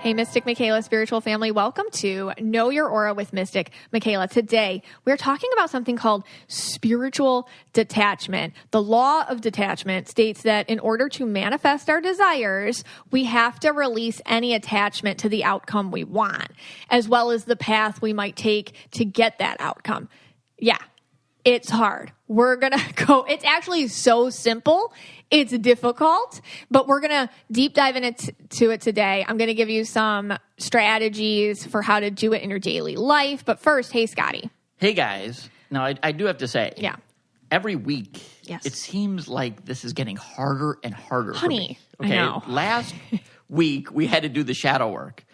Hey, Mystic Michaela, spiritual family. Welcome to Know Your Aura with Mystic Michaela. Today, we're talking about something called spiritual detachment. The law of detachment states that in order to manifest our desires, we have to release any attachment to the outcome we want, as well as the path we might take to get that outcome. Yeah, it's hard. We're going to go, it's actually so simple. It's difficult, but we're going to deep dive into it today. I'm going to give you some strategies for how to do it in your daily life. But first, hey, Scotty. Hey, guys. Now, I do have to say, yeah, every week, yes, it seems like this is getting harder and harder for me. Okay, I know. Last week, we had to do the shadow work.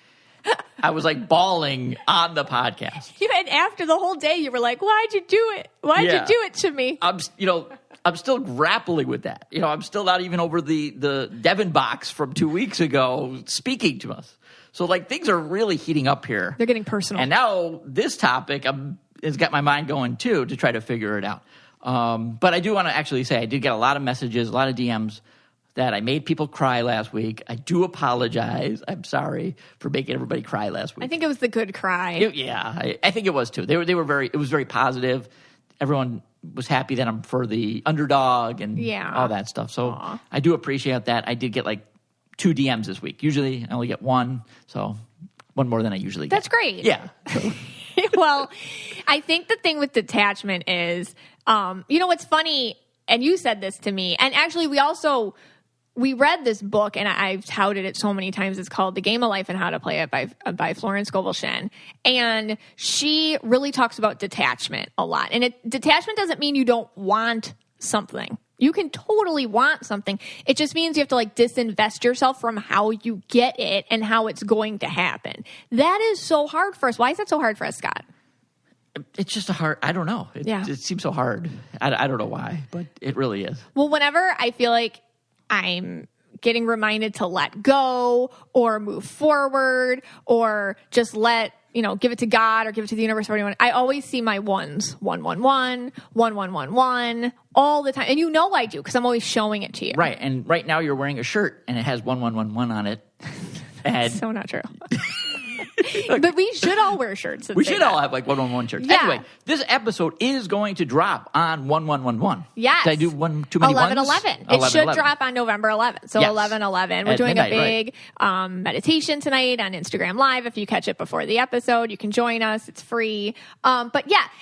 I was like bawling on the podcast. And after the whole day, you were like, why'd you do it? Why'd you do it to me? I'm still grappling with that. I'm still not even over the Devon box from 2 weeks ago speaking to us. So, like, things are really heating up here. They're getting personal. And now this topic has got my mind going, too, to try to figure it out. But I do want to actually say I did get a lot of messages, a lot of DMs that I made people cry last week. I do apologize. I'm sorry for making everybody cry last week. I think it was the good cry. I think it was, too. They were very, it was very positive. Everyone was happy that I'm for the underdog and all that stuff. So I do appreciate that. I did get like 2 DMs this week. Usually I only get 1, so 1 more than I usually get. That's great. Yeah. So. Well, I think the thing with detachment is, what's funny, and you said this to me, and actually we read this book, and I've touted it so many times. It's called The Game of Life and How to Play It by Florence Scovel Shinn. And she really talks about detachment a lot. And detachment doesn't mean you don't want something. You can totally want something. It just means you have to disinvest yourself from how you get it and how it's going to happen. That is so hard for us. Why is that so hard for us, Scott? It's just I don't know. It seems so hard. I don't know why, but it really is. Well, whenever I feel like I'm getting reminded to let go or move forward or just give it to God or give it to the universe or anyone, I always see my ones, 111, 1111 all the time. And I do because I'm always showing it to you. Right. And right now you're wearing a shirt and it has 1111 on it. And so not true. But we should all wear shirts. We should all have 111 shirts. Yeah. Anyway, this episode is going to drop on 1111. Yes. Did I do too many 11/11. It should drop on November 11th. So 11/11. We're doing midnight, a big meditation tonight on Instagram Live. If you catch it before the episode, you can join us. It's free. And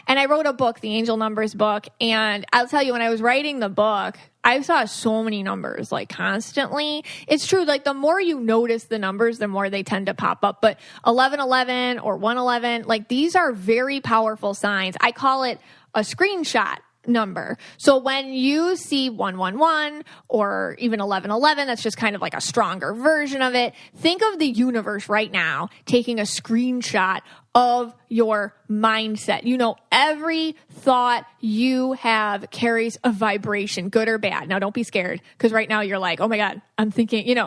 I wrote a book, the Angel Numbers book. And I'll tell you, when I was writing the book, I saw so many numbers, constantly. It's true, the more you notice the numbers, the more they tend to pop up. But 1111 or 111, these are very powerful signs. I call it a screenshot number. So when you see 111 or even 1111, that's just kind of a stronger version of it. Think of the universe right now taking a screenshot of your mindset. Every thought you have carries a vibration, good or bad. Now, don't be scared, because right now you're like, oh my God, I'm thinking,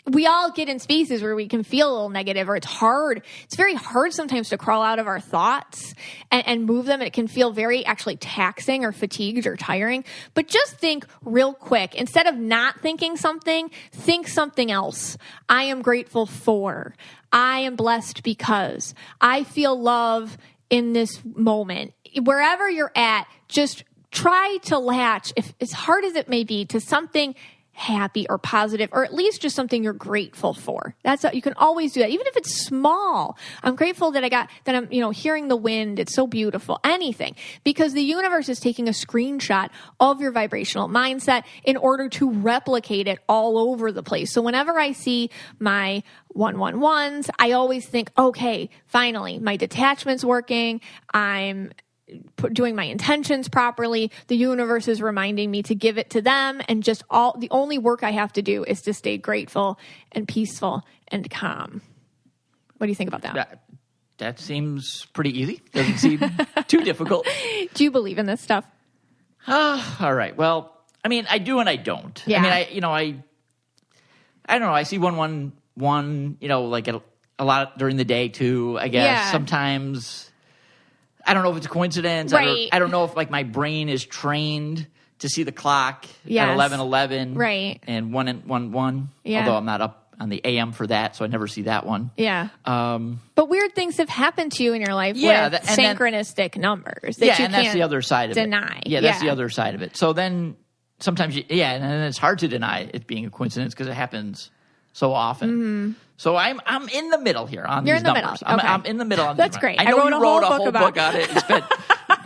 we all get in spaces where we can feel a little negative, or it's hard. It's very hard sometimes to crawl out of our thoughts and move them. And it can feel very actually taxing or fatigued or tiring. But just think real quick. Instead of not thinking something, think something else. I am grateful for. I am blessed because I feel love in this moment. Wherever you're at, just try to latch, if as hard as it may be, to something happy or positive, or at least just something you're grateful for. You can always do that, even if it's small. I'm grateful that I'm hearing the wind. It's so beautiful. Anything, because the universe is taking a screenshot of your vibrational mindset in order to replicate it all over the place. So whenever I see my 111s, I always think, okay, finally, my detachment's working. I'm doing my intentions properly. The universe is reminding me to give it to them, and the only work I have to do is to stay grateful and peaceful and calm. What do you think about that? That seems pretty easy. Doesn't seem too difficult. Do you believe in this stuff? All right. Well, I mean, I do and I don't. Yeah. I mean, I don't know. I see 111, a lot during the day too, I guess. Yeah. Sometimes I don't know if it's a coincidence. Right. I don't know if my brain is trained to see the clock yes. at 11:11. Right. And 1:11. Yeah. Although I'm not up the AM for that, so I never see that one. Yeah. But weird things have happened to you in your life with synchronistic numbers that you can't that's the other side of deny. It. Yeah, that's the other side of it. So then sometimes, and then it's hard to deny it being a coincidence because it happens so often. Mm-hmm. So I'm in the middle here on You're these in the numbers. middle. Okay. I'm in the middle on That's these great. I know you wrote a whole book on it. You spent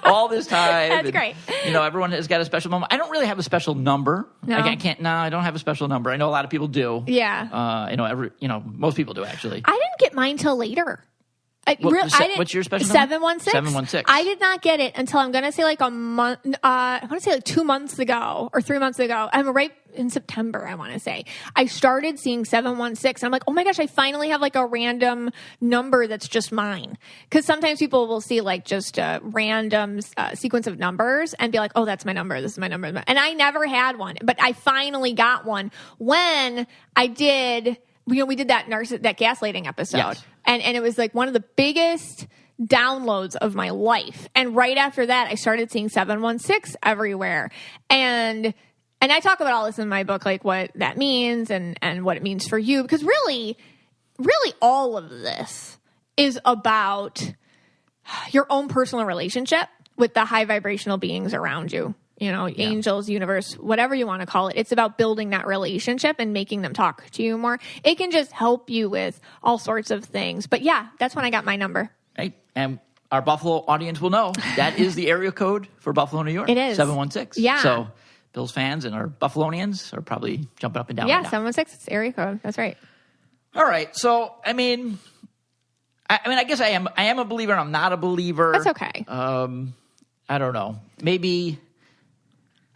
all this time. That's great. Everyone has got a special moment. I don't really have a special number. No. I don't have a special number. I know a lot of people do. Yeah. Most people do actually. I didn't get mine till later. What's your special number? 716. 716. I did not get it until I'm going to say like a month. I want to say like 2 months ago or 3 months ago. I'm right in September. I want to say I started seeing 716. I'm like, oh my gosh, I finally have like a random number that's just mine. Because sometimes people will see like just a random sequence of numbers and be like, oh, that's my number. This is my number. And I never had one, but I finally got one when I did. We did that gaslighting episode. Yes. And it was like one of the biggest downloads of my life. And right after that, I started seeing 716 everywhere. And I talk about all this in my book, like what that means and what it means for you. Because really, really all of this is about your own personal relationship with the high vibrational beings around you. Angels, universe, whatever you want to call it. It's about building that relationship and making them talk to you more. It can just help you with all sorts of things. But yeah, that's when I got my number. Right. And our Buffalo audience will know that is the area code for Buffalo, New York. It is. 716. Yeah. So Bills fans and our Buffalonians are probably jumping up and down. Yeah, 716. It's area code. That's right. All right. So, I guess I am a believer and I'm not a believer. That's okay. I don't know. Maybe...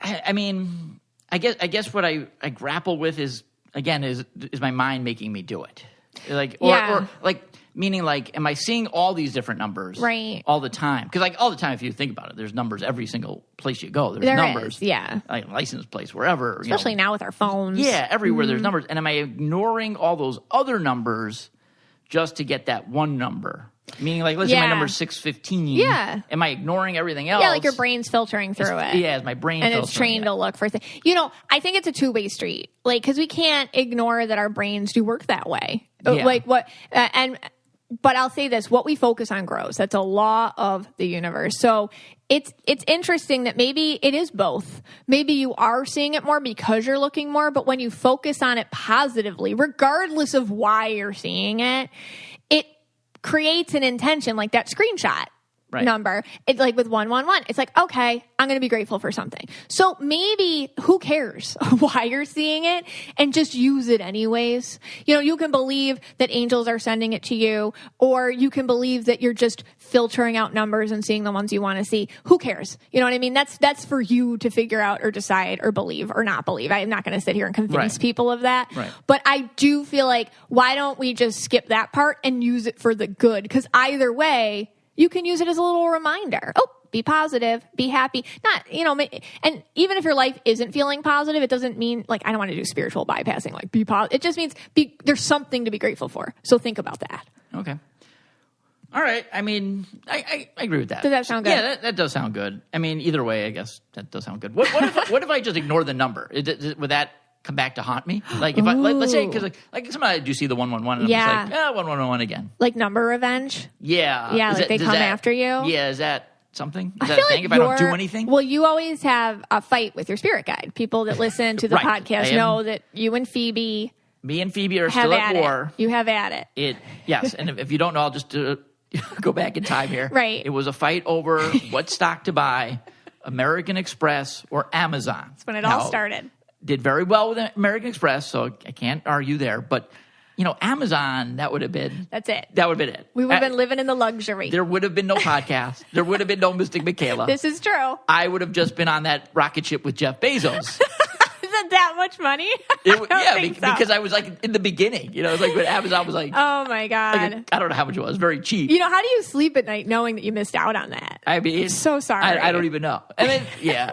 I guess what I grapple with is my mind making me do it, meaning am I seeing all these different numbers right all the time? Because all the time, if you think about it, there's numbers every single place you go. There's numbers, is, yeah, like license plates wherever, especially now with our phones. Yeah, everywhere there's numbers, and am I ignoring all those other numbers just to get that one number? Meaning, let's say my number is 615. Yeah. Am I ignoring everything else? Yeah, your brain's filtering through it. Yeah, it's my brain and it's trained to look for things. I think it's a two-way street. Because we can't ignore that our brains do work that way. Yeah. But I'll say this, what we focus on grows. That's a law of the universe. So it's interesting that maybe it is both. Maybe you are seeing it more because you're looking more, but when you focus on it positively, regardless of why you're seeing it, it creates an intention, like that screenshot number. It's like with 111. It's like, okay, I'm going to be grateful for something. So maybe who cares why you're seeing it and just use it anyways. You can believe that angels are sending it to you, or you can believe that you're just filtering out numbers and seeing the ones you want to see. Who cares? You know what I mean? That's for you to figure out or decide or believe or not believe. I'm not going to sit here and convince people of that. Right. But I do feel like, why don't we just skip that part and use it for the good? Because either way, you can use it as a little reminder. Oh, be positive, be happy. Not, and even if your life isn't feeling positive, it doesn't mean, I don't want to do spiritual bypassing, be positive. It just means there's something to be grateful for. So think about that. Okay. All right. I agree with that. Does that sound good? Yeah, that does sound good. Either way, I guess that does sound good. What if I just ignore the number? Would that come back to haunt me? Let's say, because somebody do see the 111 and I'm just 111 again. Like number revenge? Yeah. Yeah, they come after you? Yeah, is that something? Is that a thing if I don't do anything? Well, you always have a fight with your spirit guide. People that listen to the podcast know that you and Phoebe... Me and Phoebe are still at war. You have at it. Yes, and if you don't know, I'll just go back in time here. Right. It was a fight over what stock to buy, American Express or Amazon. That's when it all started. Did very well with American Express, so I can't argue there. But, Amazon, that would have been... That's it. That would have been it. We would have been living in the luxury. There would have been no podcast. There would have been no Mystic Michaela. This is true. I would have just been on that rocket ship with Jeff Bezos. Is it that much money? Because I was in the beginning. It was when Amazon was oh my God. I don't know how much it was. Very cheap. How do you sleep at night knowing that you missed out on that? I'm so sorry. I don't even know. And then, yeah.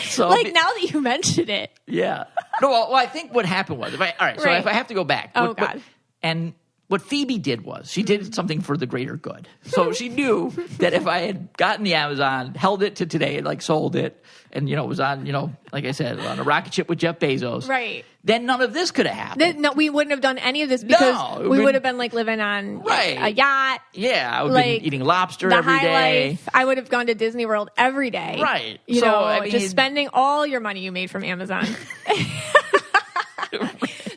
So now that you mentioned it. Yeah. No, well, I think what happened was, if I have to go back. Oh, God. And what Phoebe did was she did something for the greater good. So she knew that if I had gotten the Amazon, held it to today, and like sold it, and was on, like I said, on a rocket ship with Jeff Bezos, right? Then none of this could have happened. No, we wouldn't have done any of this because we would have been like living on a yacht. Yeah, I would have been eating lobster every day. Life. I would have gone to Disney World every day. Right. Just spending all your money you made from Amazon.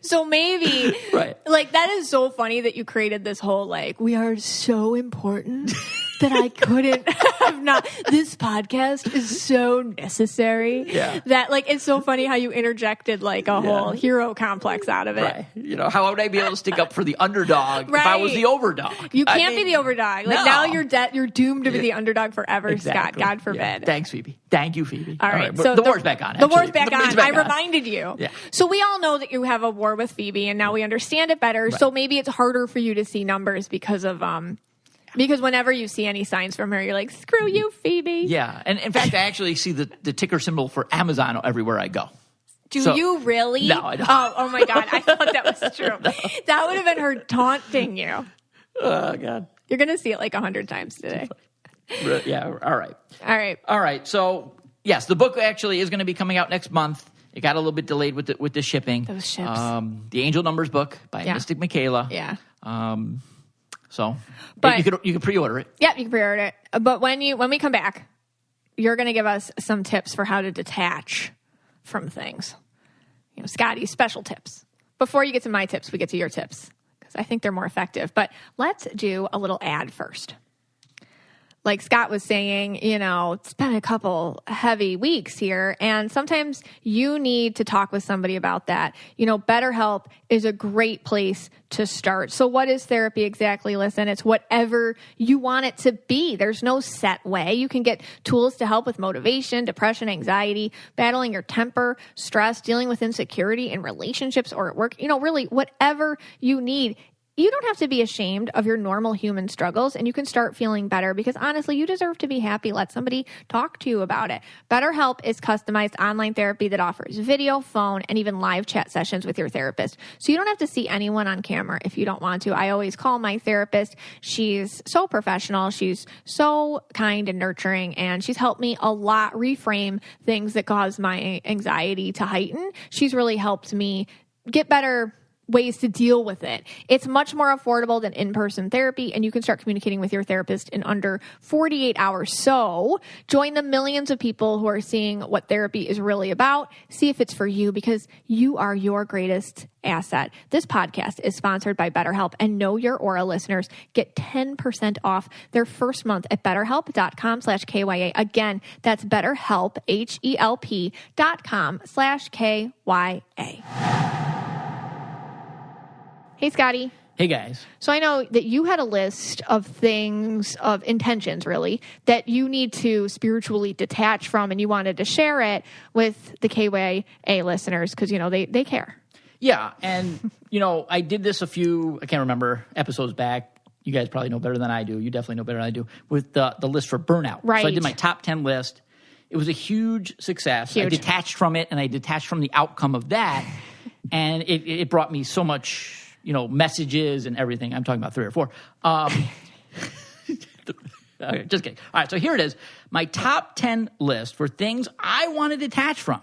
So maybe, like, that is so funny that you created this whole, like, we are so important that I couldn't have not. This podcast is so necessary that, like, it's so funny how you interjected, like, a whole hero complex out of it. Right. How would I be able to stick up for the underdog if I was the overdog? You can't be the overdog. Like, now you're doomed to be the underdog forever, Scott. God forbid. Yeah. Thanks, Phoebe. Thank you, Phoebe. All right. So the war's back on, actually. The war's back on. I reminded you. Yeah. So we all know that you have a war with Phoebe, and now we understand it better. Right. So maybe it's harder for you to see numbers because of because whenever you see any signs from her, you're like, screw you, Phoebe. Yeah. And in fact, I actually see the ticker symbol for Amazon everywhere I go. Do you really? No, I don't. Oh my God. I thought that was true. No. That would have been her taunting you. Oh, God. You're going to see it like 100 times today. Yeah. All right. So, yes, the book actually is going to be coming out next month. It got a little bit delayed with the shipping. Those ships. The Angel Numbers book by Mystic Michaela. Yeah. But you can pre-order it. Yeah, you can pre-order it. But when we come back, you're going to give us some tips for how to detach from things. Scotty, special tips. Before you get to my tips, we get to your tips because I think they're more effective. But let's do a little ad first. Like Scott was saying, it's been a couple heavy weeks here, and sometimes you need to talk with somebody about that. BetterHelp is a great place to start. So what is therapy exactly? Listen, it's whatever you want it to be. There's no set way. You can get tools to help with motivation, depression, anxiety, battling your temper, stress, dealing with insecurity in relationships or at work. Really whatever you need. You don't have to be ashamed of your normal human struggles, and you can start feeling better because honestly, you deserve to be happy. Let somebody talk to you about it. BetterHelp is customized online therapy that offers video, phone, and even live chat sessions with your therapist. So you don't have to see anyone on camera if you don't want to. I always call my therapist. She's so professional. She's so kind and nurturing, and she's helped me a lot reframe things that cause my anxiety to heighten. She's really helped me get better ways to deal with it. It's much more affordable than in-person therapy, and you can start communicating with your therapist in under 48 hours. So join the millions of people who are seeing what therapy is really about. See if it's for you because you are your greatest asset. This podcast is sponsored by BetterHelp, and Know Your Aura listeners get 10% off their first month at betterhelp.com/KYA. Again, that's BetterHelp, HELP.com/KYA. Hey, Scotty. Hey, guys. So I know that you had a list of things, of intentions, really, that you need to spiritually detach from, and you wanted to share it with the KYA listeners because, they care. Yeah, and, I did this I can't remember, episodes back. You guys probably know better than I do. You definitely know better than I do, with the list for burnout. Right. So I did my top 10 list. It was a huge success. I detached from it, and I detached from the outcome of that, and it brought me so much messages and everything. I'm talking about 3 or 4. Okay, just kidding. All right, so here it is. My top 10 list for things I want to detach from,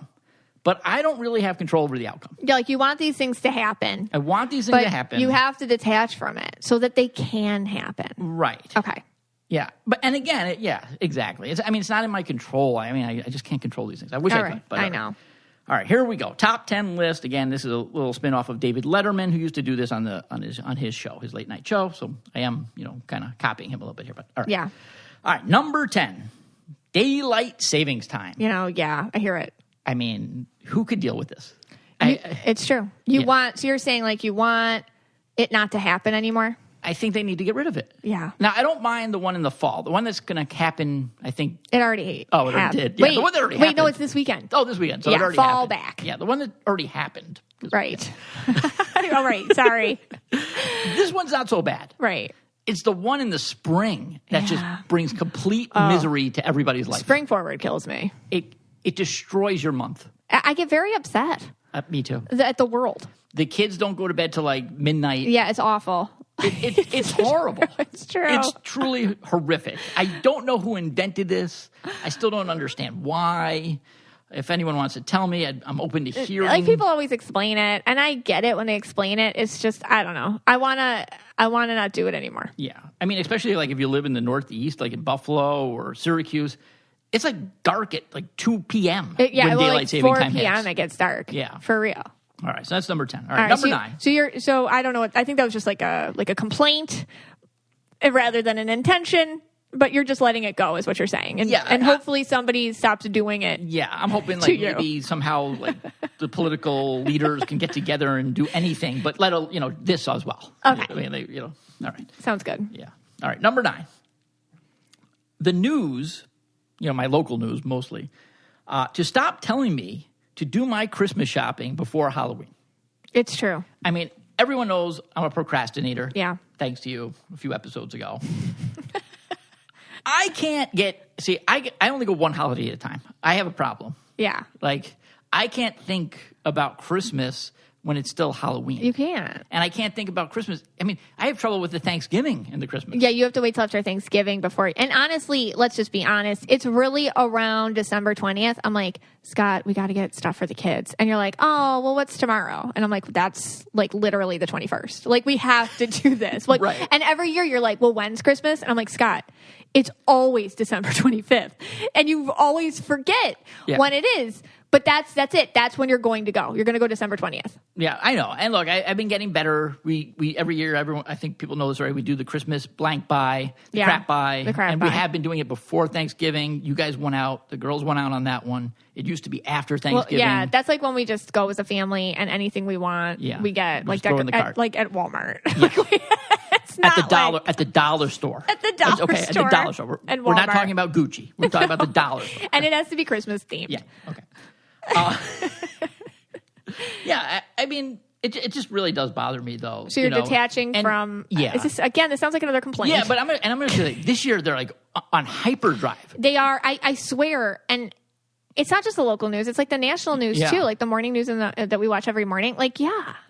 but I don't really have control over the outcome. Yeah, like you want these things to happen. I want these things to happen. You have to detach from it so that they can happen. Right. Okay. Yeah. And again, exactly. It's not in my control. I just can't control these things. I wish I could. But I know. All right, here we go. Top 10 list. Again, this is a little spin-off of David Letterman, who used to do this on his show, his late night show. So I am, kind of copying him a little bit here. But all right. Yeah. All right, number 10, daylight savings time. Yeah, I hear it. Who could deal with this? It's true. So you're saying you want it not to happen anymore? I think they need to get rid of it. Yeah. Now, I don't mind the one in the fall. The one that's going to happen, I think. It already happened. Already did. Yeah, the one that already happened. Wait, no, it's this weekend. Oh, this weekend. So it already fall happened. back. Yeah, the one that already happened. Right. All right, sorry. This one's not so bad. Right. It's the one in the spring that just brings complete misery to everybody's life. Spring forward kills me. It destroys your month. I get very upset. Me too. At the world. The kids don't go to bed till midnight. Yeah, it's awful. It's horrible. It's true. It's truly horrific. I don't know who invented this. I still don't understand why. If anyone wants to tell me, I'm open to hearing. Like, people always explain it, and I get it when they explain it. It's just, I don't know. I want to not do it anymore. Yeah. I mean, especially like if you live in the Northeast, like in Buffalo or Syracuse, it's like dark at like 2 p.m. when daylight saving time hits. 4 p.m. it gets dark. Yeah. For real. All right. So that's number 10. All right. Number 9. So I don't know. I think that was just like a complaint rather than an intention. But you're just letting it go, is what you're saying, and hopefully somebody stops doing it. Yeah, I'm hoping like maybe somehow like the political leaders can get together and do anything, but let this as well. Okay, I mean, all right, sounds good. Yeah, all right. Number 9, the news, my local news mostly, to stop telling me to do my Christmas shopping before Halloween. It's true. I mean, everyone knows I'm a procrastinator. Yeah, thanks to you a few episodes ago. I can't I only go one holiday at a time. I have a problem. Yeah. Like, I can't think about Christmas when it's still Halloween. You can't. And I can't think about Christmas. I mean, I have trouble with the Thanksgiving and the Christmas. Yeah, you have to wait till after Thanksgiving before. And honestly, let's just be honest. It's really around December 20th. I'm like, Scott, we got to get stuff for the kids. And you're like, oh, well, what's tomorrow? And I'm like, that's like literally the 21st. Like, we have to do this. Like, right. And every year you're like, well, when's Christmas? And I'm like, Scott, it's always December 25th. And you always forget when it is. But that's it. That's when you're going to go. You're going to go December 20th. Yeah, I know. And look, I've been getting better. We every year, everyone, I think people know this already. We do the Christmas blank buy, the crap buy. And we have been doing it before Thanksgiving. You guys went out. The girls went out on that one. It used to be after Thanksgiving. Well, yeah, that's like when we just go as a family and anything we want, we get like throw in the cart. like at Walmart. Yeah. At the dollar store. At the dollar store. At the dollar store. We're not talking about Gucci. We're talking about the dollar store. And it has to be Christmas themed. Yeah. Okay. Yeah, I mean, it just really does bother me, though. So you're detaching from. Yeah. This sounds like another complaint. Yeah, but I'm gonna say this year they're like on hyperdrive. They are. I swear, and it's not just the local news; it's like the national news too, like the morning news that we watch every morning. Like,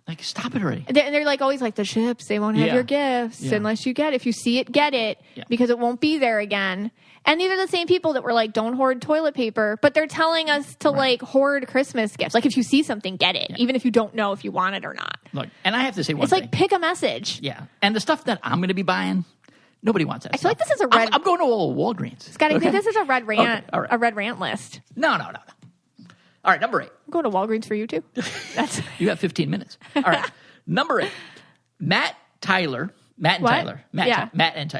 like stop it already. And they're like always like the ships. They won't have your gifts unless you get it. If you see it, get it because it won't be there again. And these are the same people that were like, don't hoard toilet paper, but they're telling us to like hoard Christmas gifts. Like, if you see something, get it, even if you don't know if you want it or not. Look, and I have to say one thing. It's like, pick a message. Yeah. And the stuff that I'm going to be buying, nobody wants that I feel like this is a red... I'm going to old Walgreens. Scott, I think this is a red rant, a red rant list. No. All right, number 8. I'm going to Walgreens for you, too. You have 15 minutes. All right. Number 8. Matt and Tyler. Matt and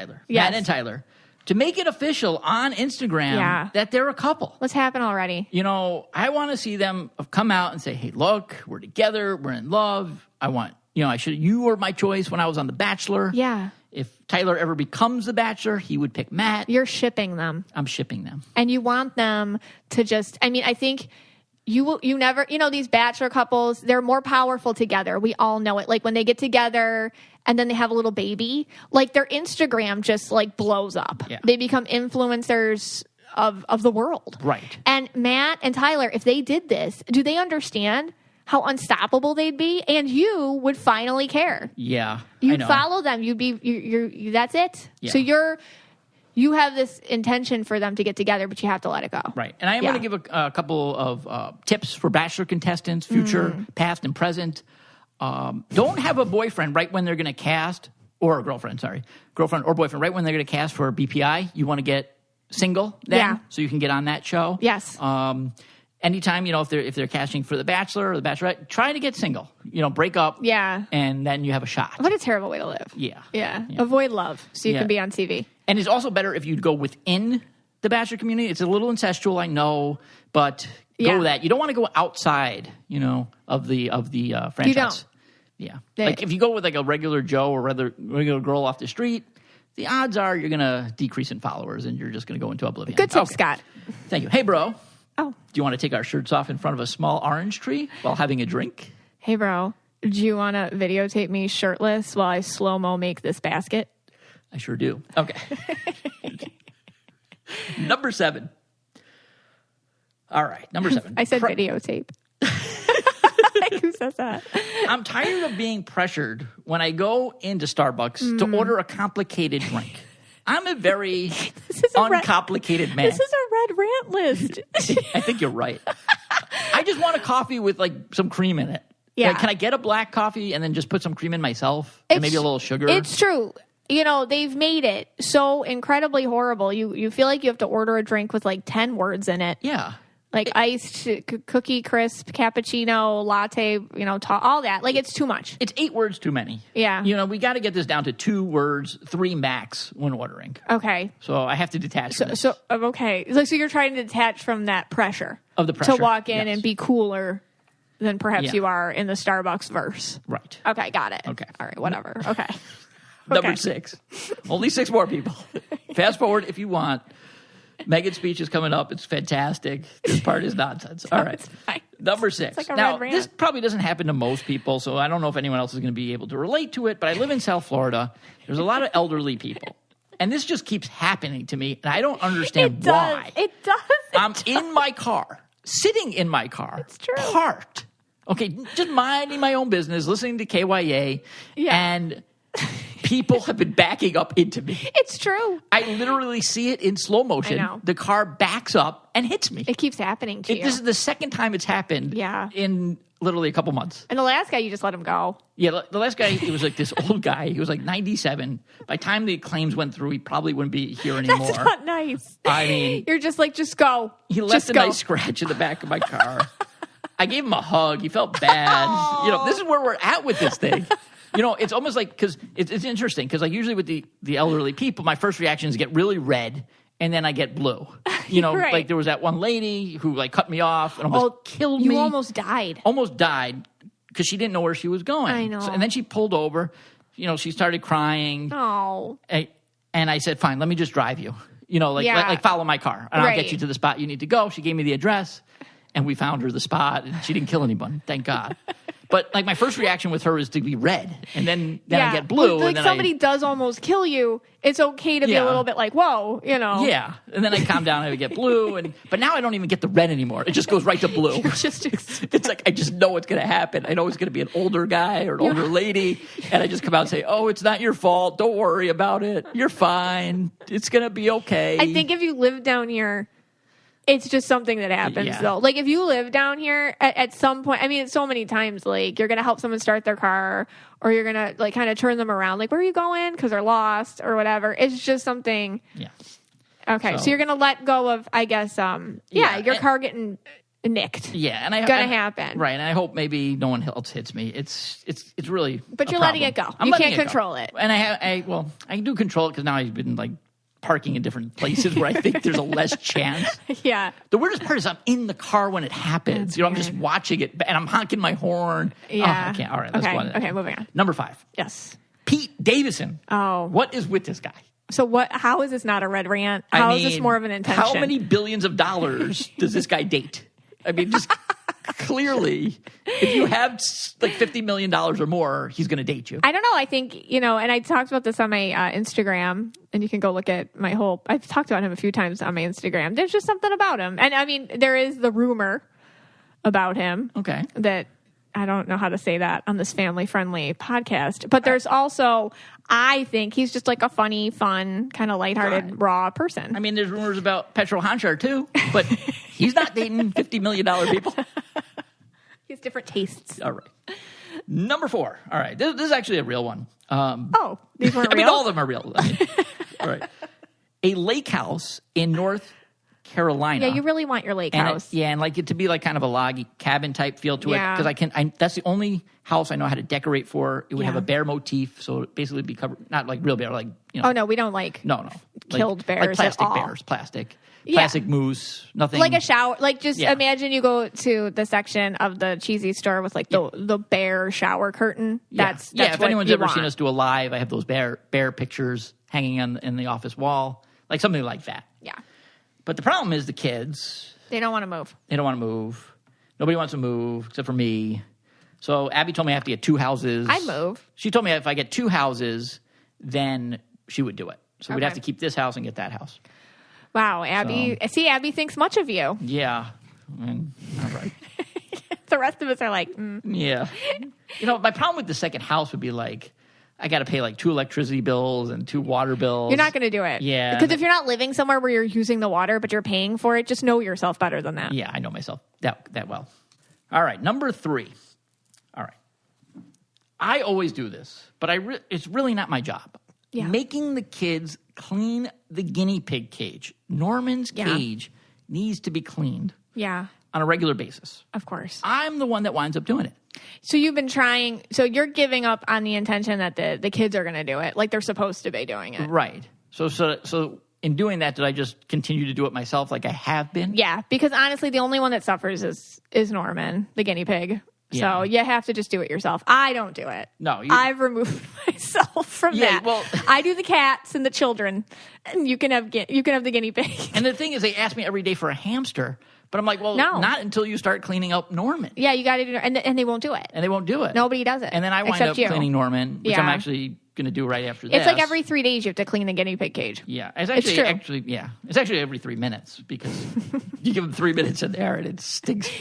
Tyler. To make it official on Instagram that they're a couple. What's happened already? I want to see them come out and say, hey, look, we're together. We're in love. I want, you were my choice when I was on The Bachelor. Yeah. If Tyler ever becomes The Bachelor, he would pick Matt. You're shipping them. I'm shipping them. And you want them to just, I think... You never, these Bachelor couples, they're more powerful together. We all know it. Like, when they get together and then they have a little baby, like, their Instagram just like blows up. Yeah. They become influencers of the world. Right. And Matt and Tyler, if they did this, do they understand how unstoppable they'd be? And you would finally care. Yeah. You'd follow them. You'd be, that's it. Yeah. So you have this intention for them to get together, but you have to let it go. Right. And I am going to give a couple of tips for Bachelor contestants, future, past, and present. Don't have a boyfriend right when they're going to cast, or a girlfriend or boyfriend right when they're going to cast for BPI. You want to get single then, so you can get on that show. Yes. Anytime, if they're casting for The Bachelor or The Bachelorette, try to get single. Break up. Yeah. And then you have a shot. What a terrible way to live. Yeah. Avoid love so you can be on TV. And it's also better if you go within the Bachelor community. It's a little incestual, I know, but go that. You don't want to go outside, of the franchise. You don't. Yeah. Like, if you go with like a regular Joe or regular girl off the street, the odds are you're going to decrease in followers and you're just going to go into oblivion. Good tip, Scott. Thank you. Hey, bro. Oh. Do you want to take our shirts off in front of a small orange tree while having a drink? Hey, bro. Do you want to videotape me shirtless while I slow-mo make this basket? I sure do. Okay. Number 7. All right. Number 7. I said videotape. Like, who says that? I'm tired of being pressured when I go into Starbucks to order a complicated drink. I'm a very uncomplicated man. This is a red rant list. I think you're right. I just want a coffee with like some cream in it. Yeah. Like, can I get a black coffee and then just put some cream in myself and maybe a little sugar? It's true. You know, they've made it so incredibly horrible. You feel like you have to order a drink with like 10 words in it. Yeah. Like iced, cookie crisp, cappuccino, latte, you know, all that. Like, it's too much. It's 8 words too many. Yeah. You know, we got to get this down to 2 words, 3 max when ordering. Okay. So I have to detach from this. Okay. So you're trying to detach from that pressure. Of the pressure. To walk in and be cooler than perhaps you are in the Starbucks verse. Right. Okay, got it. Okay. All right, whatever. Okay. Number 6. Only 6 more people. Fast forward if you want. Megan's speech is coming up. It's fantastic. This part is nonsense. All right. Number 6. It's like a now, red rant. this probably doesn't happen to most people, so I don't know if anyone else is going to be able to relate to it, but I live in South Florida. There's a lot of elderly people. And this just keeps happening to me, and I don't understand why. It does. I'm in my car, sitting in my car, it's true. parked. Okay, just minding my own business, listening to KYA, and people have been backing up into me. It's true. I literally see it in slow motion. I know. The car backs up and hits me. It keeps happening to you. This is the second time it's happened in literally a couple months. And the last guy, you just let him go. Yeah, the last guy, he was like this old guy. He was like 97. By the time the claims went through, he probably wouldn't be here anymore. That's not nice. I mean... You're just like, just go. He left a nice scratch in the back of my car. I gave him a hug. He felt bad. You know, this is where we're at with this thing. You know, it's almost like, because it's interesting, because like usually with the elderly people, my first reaction is get really red, and then I get blue. You know, like there was that one lady who like cut me off and almost killed me. You almost died. Almost died because she didn't know where she was going. I know. And then she pulled over. You know, she started crying. Oh. And I said, fine, let me just drive you. You know, like follow my car, and I'll get you to the spot you need to go. She gave me the address, and we found her the spot, and she didn't kill anyone, thank God. But like my first reaction with her is to be red, and then I get blue. Like and then somebody does almost kill you, it's okay to be a little bit like, whoa, you know. Yeah, and then I calm down and I get blue, but now I don't even get the red anymore. It just goes right to blue. It's like I just know it's going to happen. I know it's going to be an older guy or an older lady, and I just come out and say, oh, it's not your fault. Don't worry about it. You're fine. It's going to be okay. I think if you live down here, it's just something that happens, though. Like, if you live down here, at some point, I mean, it's so many times, like, you're going to help someone start their car, or you're going to, like, kind of turn them around. Like, where are you going? Because they're lost, or whatever. It's just something. Yeah. Okay, so you're going to let go of, I guess, your car getting nicked. Yeah, and it's going to happen. Right, and I hope maybe no one else hits me. It's really But you're letting it go. You can't control it. And I do control it because now I've been, like, parking in different places where I think there's a less chance. Yeah. The weirdest part is I'm in the car when it happens. That's I'm just watching it, and I'm honking my horn. Yeah. Oh, I can't. All right, let's go on. Okay, moving on. Number 5. Yes. Pete Davidson. Oh. What is with this guy? So how is this not a red rant? How is this more of an intention? How many billions of dollars does this guy date? I mean, just clearly, if you have like $50 million or more, he's going to date you. I don't know. I think, and I talked about this on my Instagram, and you can go look at I've talked about him a few times on my Instagram. There's just something about him. And I mean, there is the rumor about him. Okay. That I don't know how to say that on this family-friendly podcast. But there's also, I think he's just like a funny, fun, kind of lighthearted, raw person. I mean, there's rumors about Petro Hanchar too, but he's not dating $50 million people. He has different tastes. All right. Number 4. All right. This is actually a real one. These weren't real? I mean, all of them are real. All right. A lake house in North Carolina. Yeah, you really want your lake house. And like it to be like kind of a log cabin type feel to it. Because that's the only house I know how to decorate for. It would have a bear motif, so it basically be covered, not like real bear, like, Oh, no, we don't like killed bears like plastic at all. bears, plastic moose, nothing. Like a shower, like just imagine you go to the section of the cheesy store with like the bear shower curtain. That's if anyone's ever seen us do a live, I have those bear pictures hanging in the office wall, like something like that. Yeah. But the problem is the kids. They don't want to move. They don't want to move. Nobody wants to move except for me. So Abby told me I have to get 2 houses. I'd move. She told me if I get 2 houses, then she would do it. So we'd have to keep this house and get that house. Wow, Abby. See, Abby thinks much of you. Yeah. All right. The rest of us are like, Yeah. My problem with the second house would be like, I got to pay like 2 electricity bills and 2 water bills. You're not going to do it. Yeah. Because if you're not living somewhere where you're using the water, but you're paying for it, just know yourself better than that. Yeah, I know myself that well. All right, number 3. All right. I always do this, but it's really not my job. Yeah. Making the kids clean the guinea pig cage. Norman's cage needs to be cleaned. Yeah. On a regular basis. Of course. I'm the one that winds up doing it. So you've been trying, so you're giving up on the intention that the kids are going to do it, like they're supposed to be doing it. Right. So in doing that, did I just continue to do it myself like I have been? Yeah, because honestly, the only one that suffers is Norman, the guinea pig. Yeah. So you have to just do it yourself. I don't do it. No. I've removed myself from that. Well, I do the cats and the children, and you can have the guinea pig. And the thing is, they ask me every day for a hamster. But I'm like, well, not until you start cleaning up Norman. Yeah, you got to do it. And they won't do it. And they won't do it. Nobody does it. And then I wind up cleaning Norman, which I'm actually going to do right after this. It's like every 3 days you have to clean the guinea pig cage. Yeah. It's actually every 3 minutes because you give them 3 minutes in there and it stinks.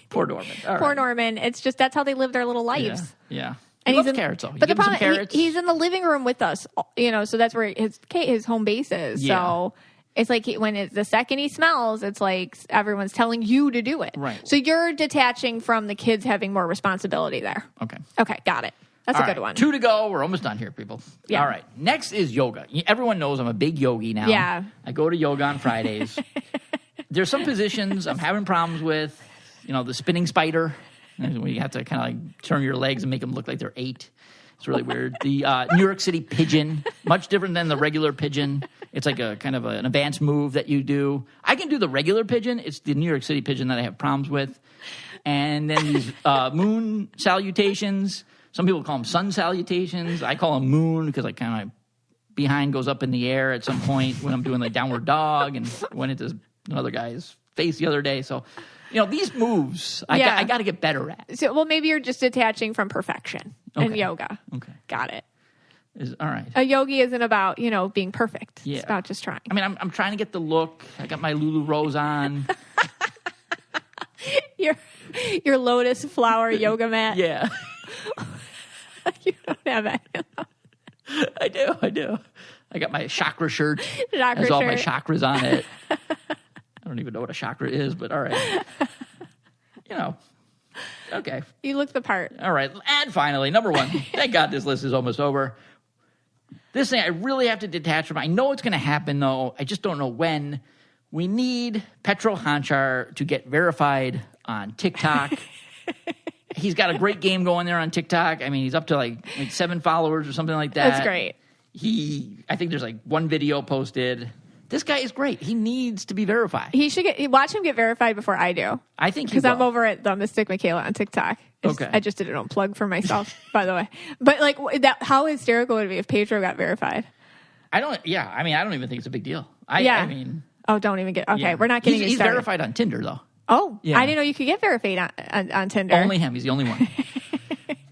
Poor Norman. Poor Norman. It's just, that's how they live their little lives. Yeah. And he loves carrots, though. But the problem, he's in the living room with us, so that's where his home base is. Yeah. So it's like the second he smells, it's like everyone's telling you to do it. Right. So you're detaching from the kids having more responsibility there. Okay, got it. That's a good one. 2 to go. We're almost done here, people. Yeah. All right. Next is yoga. Everyone knows I'm a big yogi now. Yeah. I go to yoga on Fridays. There's some positions I'm having problems with. The spinning spider. When you have to kind of like turn your legs and make them look like they're 8. It's really weird. The New York City pigeon, much different than the regular pigeon. It's like a kind of an advanced move that you do. I can do the regular pigeon. It's the New York City pigeon that I have problems with. And then these moon salutations. Some people call them sun salutations. I call them moon because I kind of behind goes up in the air at some point when I'm doing the downward dog and went into another guy's face the other day. So, these moves, I got to get better at. So, maybe you're just detaching from perfection in yoga. Okay. Got it. All right. A yogi isn't about, being perfect. Yeah. It's about just trying. I mean, I'm trying to get the look. I got my Lulu Rose on. Your lotus flower yoga mat. Yeah. You don't have it. I do. I got my chakra shirt. Has all my chakras on it. I don't even know what a chakra is, but all right. Okay. You look the part. All right. And finally, number 1. Thank God this list is almost over. This thing I really have to detach from. I know it's going to happen, though. I just don't know when. We need Petro Hanchar to get verified on TikTok. He's got a great game going there on TikTok. I mean, he's up to like 7 followers or something like that. That's great. I think there's like 1 video posted. This guy is great. He needs to be verified. He should watch him get verified before I do. I think because I'm over at the Mystic Michaela on TikTok. I just did it on plug for myself, by the way. But like how hysterical would it be if Pedro got verified? I don't even think it's a big deal. Oh, don't even get. Okay, we're not getting. He's verified on Tinder though. Oh, yeah. I didn't know you could get verified on Tinder. Only him. He's the only one.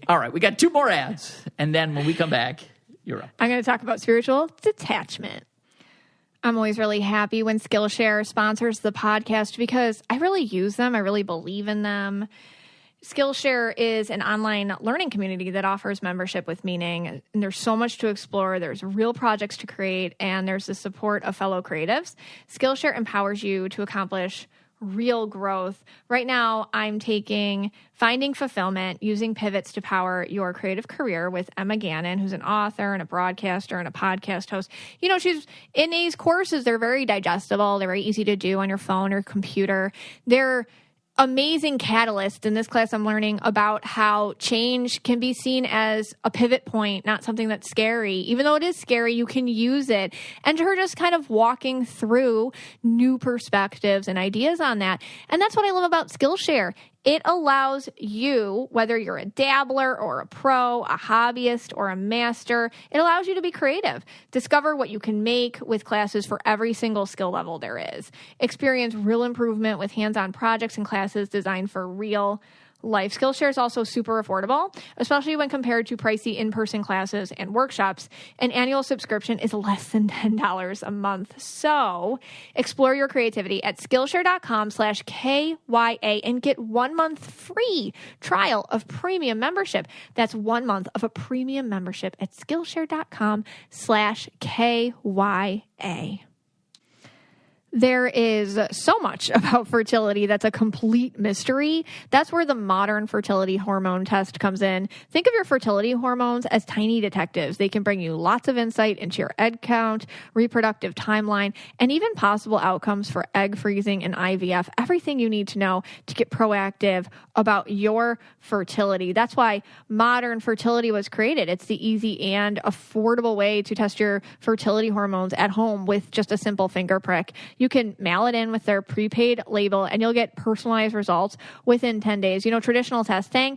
All right, we got 2 more ads, and then when we come back, you're up. I'm going to talk about spiritual detachment. I'm always really happy when Skillshare sponsors the podcast because I really use them. I really believe in them. Skillshare is an online learning community that offers membership with meaning. And there's so much to explore. There's real projects to create, and there's the support of fellow creatives. Skillshare empowers you to accomplish real growth. Right now, I'm taking Finding Fulfillment, Using Pivots to Power Your Creative Career with Emma Gannon, who's an author and a broadcaster and a podcast host. She's in these courses. They're very digestible. They're very easy to do on your phone or computer. They're amazing catalyst. In this class, I'm learning about how change can be seen as a pivot point, not something that's scary. Even though it is scary, you can use it. And her just kind of walking through new perspectives and ideas on that. And that's what I love about Skillshare. It allows you, whether you're a dabbler or a pro, a hobbyist or a master, it allows you to be creative. Discover what you can make with classes for every single skill level there is. Experience real improvement with hands-on projects and classes designed for real life. Skillshare is also super affordable, especially when compared to pricey in-person classes and workshops. An annual subscription is less than $10 a month. So explore your creativity at Skillshare.com/KYA and get 1 month free trial of premium membership. That's 1 month of a premium membership at Skillshare.com/KYA. There is so much about fertility that's a complete mystery. That's where the modern fertility hormone test comes in. Think of your fertility hormones as tiny detectives. They can bring you lots of insight into your egg count, reproductive timeline, and even possible outcomes for egg freezing and IVF. Everything you need to know to get proactive about your fertility. That's why modern fertility was created. It's the easy and affordable way to test your fertility hormones at home with just a simple finger prick. You can mail it in with their prepaid label and you'll get personalized results within 10 days. You know, traditional testing,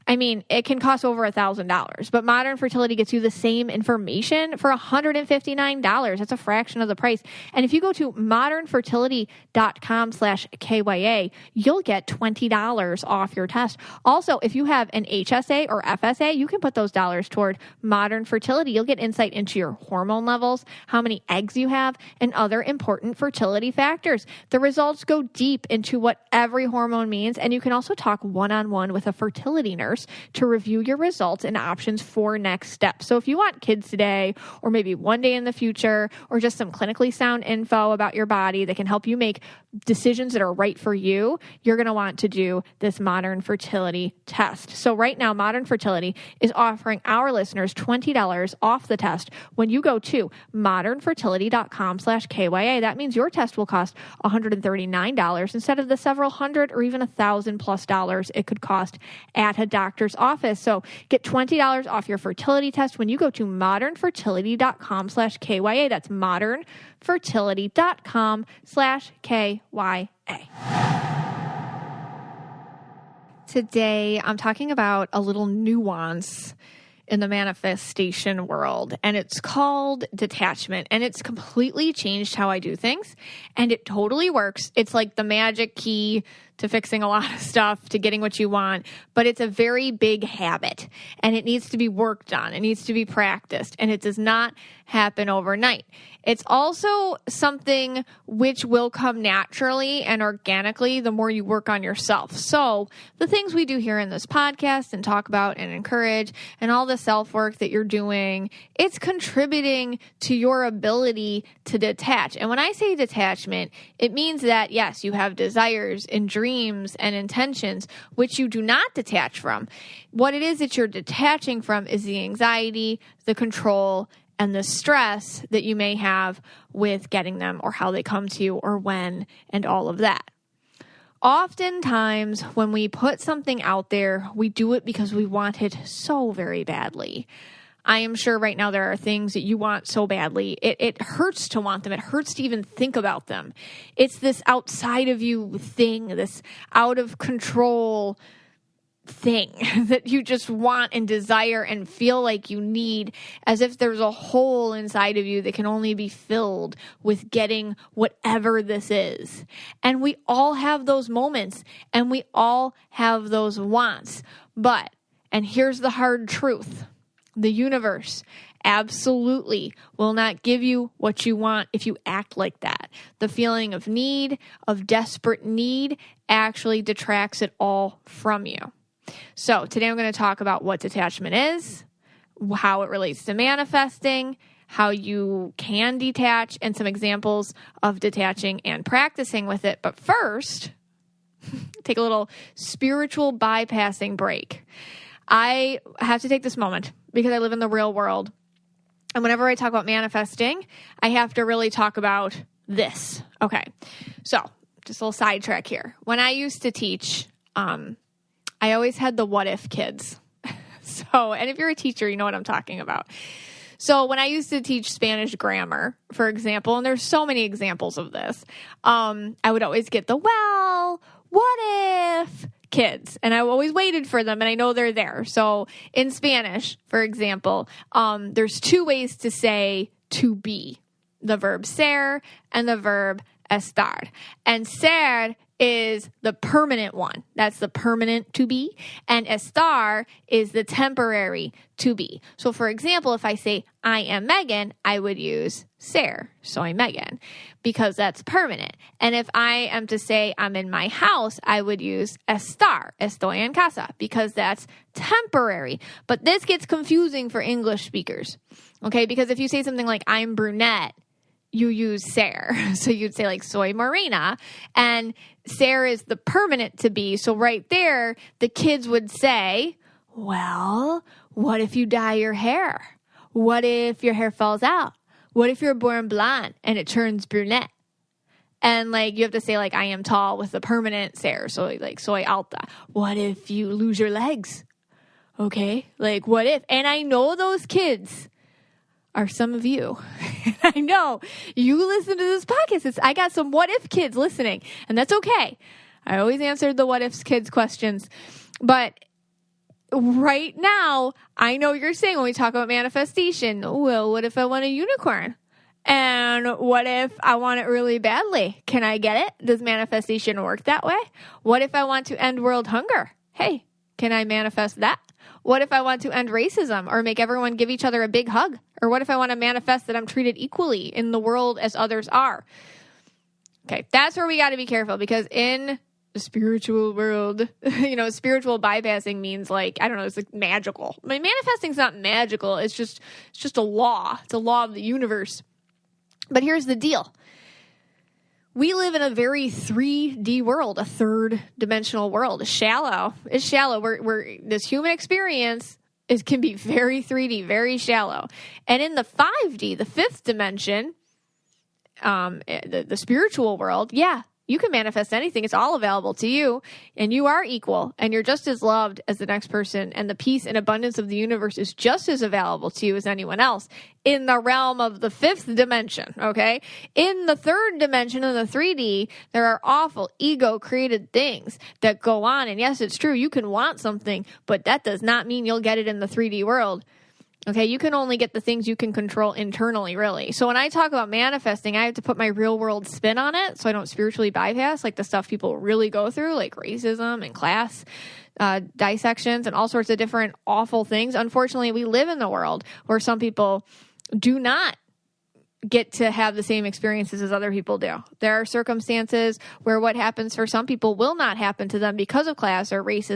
I mean, it can cost over $1,000, but modern fertility gets you the same information for $159. That's a fraction of the price. And if you go to modernfertility.com/KYA, you'll get $20 off your test. Also, if you have an HSA or FSA, you can put those dollars toward modern fertility. You'll get insight into your hormone levels, how many eggs you have, and other important fertility factors. The results go deep into what every hormone means, and you can also talk one-on-one with a fertility nurse to review your results and options for next steps. So if you want kids today, or maybe one day in the future, or just some clinically sound info about your body that can help you make decisions that are right for you, you're going to want to do this modern fertility test. So right now, Modern Fertility is offering our listeners $20 off the test when you go to modernfertility.com/KYA. That means your test will cost $139 instead of the several hundred or even $1,000+ it could cost at a doctor's office. So get $20 off your fertility test when you go to modernfertility.com/KYA. That's modernfertility.com/KYA. Today, I'm talking about a little nuance in the manifestation world, and it's called detachment, and it's completely changed how I do things, and it totally works. It's like the magic key to fixing a lot of stuff, to getting what you want, but it's a very big habit, and it needs to be worked on. It needs to be practiced, and it does not happen overnight. It's also something which will come naturally and organically the more you work on yourself. So the things we do here in this podcast and talk about and encourage and all the self-work that you're doing, it's contributing to your ability to detach. And when I say detachment, it means that, yes, you have desires and dreams and intentions which you do not detach from. What it is that you're detaching from is the anxiety, the control, and the stress that you may have with getting them or how they come to you or when and all of that. Oftentimes, when we put something out there, we do it because we want it so very badly. I am sure right now there are things that you want so badly. It hurts to want them. It hurts to even think about them. It's this outside of you thing, this out of control thing that you just want and desire and feel like you need, as if there's a hole inside of you that can only be filled with getting whatever this is. And we all have those moments and we all have those wants. But, and here's the hard truth, the universe absolutely will not give you what you want if you act like that. The feeling of need, of desperate need, actually detracts it all from you. So today I'm going to talk about what detachment is, how it relates to manifesting, how you can detach, and some examples of detaching and practicing with it. But first, take a little spiritual bypassing break. I have to take this moment because I live in the real world. And whenever I talk about manifesting, I have to really talk about this. Okay, so just a little sidetrack here. When I used to teach, I always had the what if kids. So, and if you're a teacher, you know what I'm talking about. So when I used to teach Spanish grammar, for example, and there's so many examples of this, I would always get the, well, what if kids? And I always waited for them, and I know they're there. So in Spanish, for example, there's two ways to say to be, the verb ser and the verb estar. And ser is the permanent one. That's the permanent to be. And a star is the temporary to be. So for example, if I say, I am Megan, I would use ser, soy Megan, because that's permanent. And if I am to say I'm in my house, I would use estar, estoy en casa, because that's temporary. But this gets confusing for English speakers, okay? Because if you say something like, I'm brunette, you use ser. So you'd say like soy morena, and ser is the permanent to be. So right there, the kids would say, well, what if you dye your hair? What if your hair falls out? What if you're born blonde and it turns brunette? And like you have to say like I am tall with the permanent ser. So like soy alta. What if you lose your legs? Okay, like what if? And I know those kids are some of you. I know you listen to this podcast. I got some what if kids listening, and that's okay. I always answered the what if kids questions. But right now, I know you're saying when we talk about manifestation, well, what if I want a unicorn? And what if I want it really badly? Can I get it? Does manifestation work that way? What if I want to end world hunger? Hey, can I manifest that? What if I want to end racism or make everyone give each other a big hug? Or what if I want to manifest that I'm treated equally in the world as others are? Okay, that's where we got to be careful, because in the spiritual world, spiritual bypassing means like, I don't know, it's like magical. I mean, manifesting's not magical. It's just a law. It's a law of the universe. But here's the deal. We live in a very 3D world, a third dimensional world. It's shallow. We're this human experience can be very 3D, very shallow. And in the 5D, the fifth dimension, the spiritual world, yeah, you can manifest anything. It's all available to you, and you are equal, and you're just as loved as the next person, and the peace and abundance of the universe is just as available to you as anyone else in the realm of the fifth dimension, okay? In the third dimension, in the 3D, there are awful ego-created things that go on, and yes, it's true, you can want something, but that does not mean you'll get it in the 3D world. Okay, you can only get the things you can control internally, really. So when I talk about manifesting, I have to put my real world spin on it so I don't spiritually bypass like the stuff people really go through, like racism and class dissections and all sorts of different awful things. Unfortunately, we live in the world where some people do not get to have the same experiences as other people do. There are circumstances where what happens for some people will not happen to them because of class or race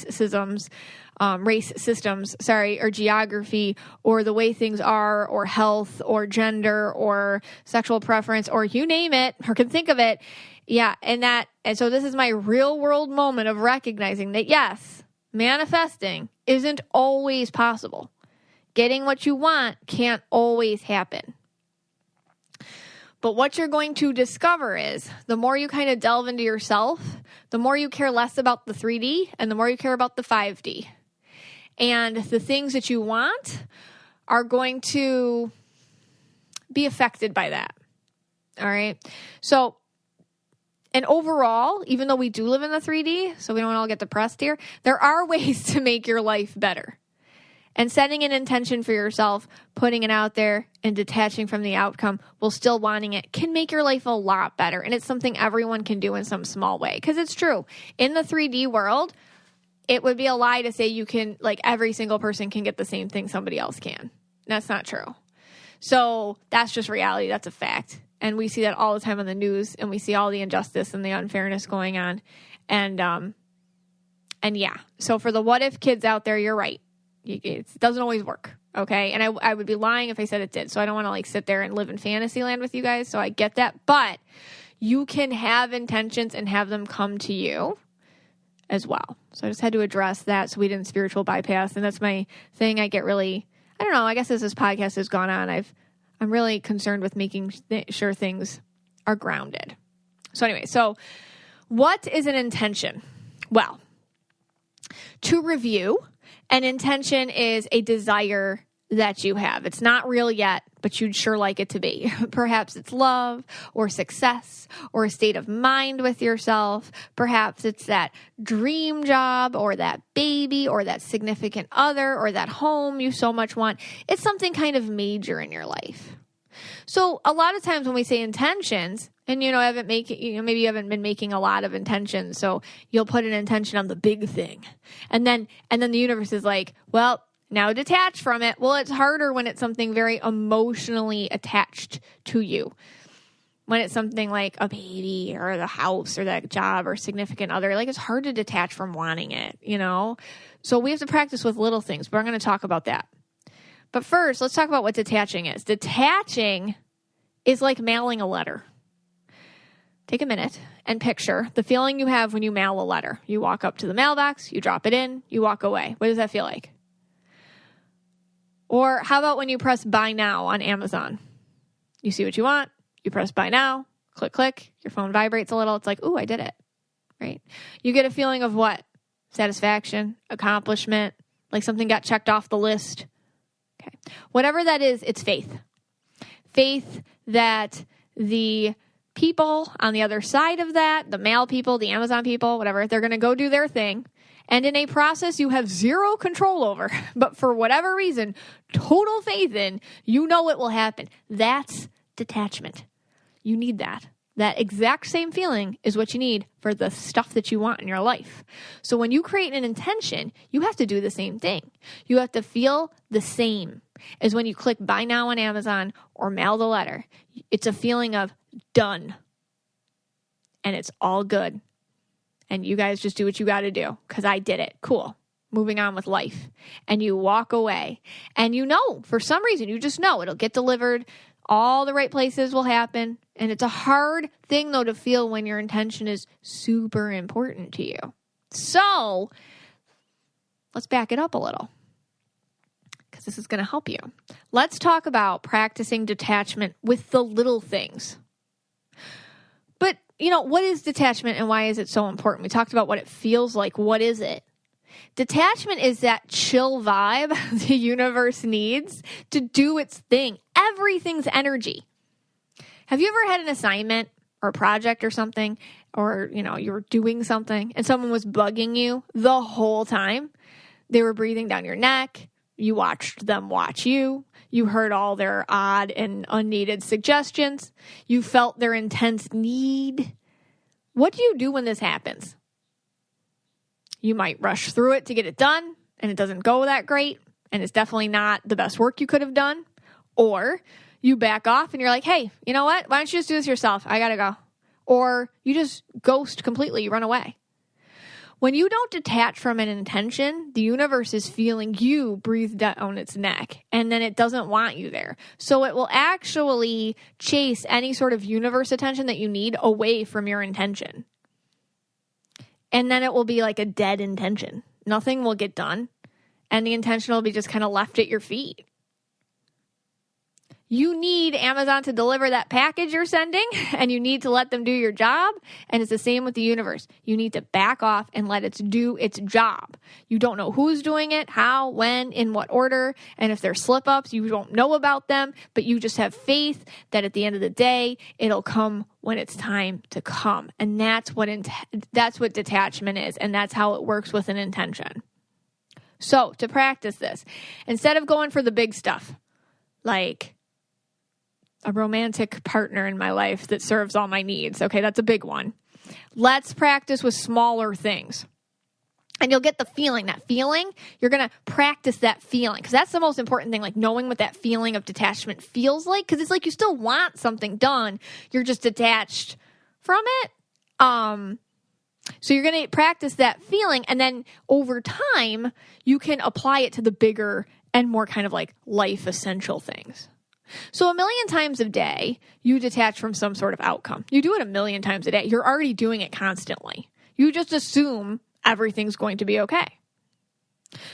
systems, or geography, or the way things are, or health, or gender, or sexual preference, or you name it, or can think of it. Yeah, and so this is my real world moment of recognizing that, yes, manifesting isn't always possible. Getting what you want can't always happen. But what you're going to discover is the more you kind of delve into yourself, the more you care less about the 3D and the more you care about the 5D. And the things that you want are going to be affected by that. All right. So, and overall, even though we do live in the 3D, so we don't all get depressed here, there are ways to make your life better. And setting an intention for yourself, putting it out there, and detaching from the outcome while still wanting it can make your life a lot better. And it's something everyone can do in some small way. Because it's true. In the 3D world, it would be a lie to say you can, like, every single person can get the same thing somebody else can. That's not true. So that's just reality. That's a fact. And we see that all the time on the news, and we see all the injustice and the unfairness going on. And yeah. So for the what if kids out there, you're right. It doesn't always work, okay? And I would be lying if I said it did. So I don't want to like sit there and live in fantasy land with you guys. So I get that. But you can have intentions and have them come to you as well. So I just had to address that so we didn't spiritual bypass. And that's my thing. I get really, I don't know, I guess as this podcast has gone on, I'm really concerned with making sure things are grounded. So anyway, so what is an intention? Well, to review, an intention is a desire that you have. It's not real yet, but you'd sure like it to be. Perhaps it's love or success or a state of mind with yourself. Perhaps it's that dream job or that baby or that significant other or that home you so much want. It's something kind of major in your life. So a lot of times when we say intentions, and maybe you haven't been making a lot of intentions, so you'll put an intention on the big thing, and then the universe is like, well, now detach from it. Well, it's harder when it's something very emotionally attached to you. When it's something like a baby or the house or that job or significant other, like it's hard to detach from wanting it, So we have to practice with little things, but I'm going to talk about that. But first, let's talk about what detaching is. Detaching is like mailing a letter. Take a minute and picture the feeling you have when you mail a letter. You walk up to the mailbox, you drop it in, you walk away. What does that feel like? Or how about when you press buy now on Amazon? You see what you want. You press buy now, click, click, your phone vibrates a little. It's like, ooh, I did it, right? You get a feeling of what? Satisfaction, accomplishment, like something got checked off the list. Okay. Whatever that is, it's faith. Faith that the people on the other side of that, the mail people, the Amazon people, whatever, they're going to go do their thing. And in a process you have zero control over, but for whatever reason, total faith in, it will happen. That's detachment. You need that. That exact same feeling is what you need for the stuff that you want in your life. So when you create an intention, you have to do the same thing. You have to feel the same as when you click buy now on Amazon or mail the letter. It's a feeling of done. And it's all good. And you guys just do what you got to do because I did it. Cool. Moving on with life. And you walk away. And for some reason, you just know it'll get delivered. All the right places will happen. And it's a hard thing, though, to feel when your intention is super important to you. So let's back it up a little because this is going to help you. Let's talk about practicing detachment with the little things. But, what is detachment and why is it so important? We talked about what it feels like. What is it? Detachment is that chill vibe the universe needs to do its thing. Everything's energy. Have you ever had an assignment or a project or something, or, you were doing something and someone was bugging you the whole time? They were breathing down your neck. You watched them watch you. You heard all their odd and unneeded suggestions. You felt their intense need. What do you do when this happens? You might rush through it to get it done, and it doesn't go that great, and it's definitely not the best work you could have done. Or you back off and you're like, hey, you know what? Why don't you just do this yourself? I got to go. Or you just ghost completely. You run away. When you don't detach from an intention, the universe is feeling you breathe down its neck, and then it doesn't want you there. So it will actually chase any sort of universe attention that you need away from your intention. And then it will be like a dead intention. Nothing will get done, and the intention will be just kind of left at your feet. You need Amazon to deliver that package you're sending, and you need to let them do your job. And it's the same with the universe. You need to back off and let it do its job. You don't know who's doing it, how, when, in what order. And if there's slip-ups, you don't know about them, but you just have faith that at the end of the day, it'll come when it's time to come. And that's what detachment is, and that's how it works with an intention. So to practice this, instead of going for the big stuff, like a romantic partner in my life that serves all my needs. Okay, that's a big one. Let's practice with smaller things. And you'll get the feeling. That feeling, you're going to practice that feeling. Because that's the most important thing, like knowing what that feeling of detachment feels like. Because it's like you still want something done. You're just detached from it. So you're going to practice that feeling. And then over time, you can apply it to the bigger and more kind of like life essential things. So 1 million times a day, you detach from some sort of outcome. You do it 1 million times a day. You're already doing it constantly. You just assume everything's going to be okay.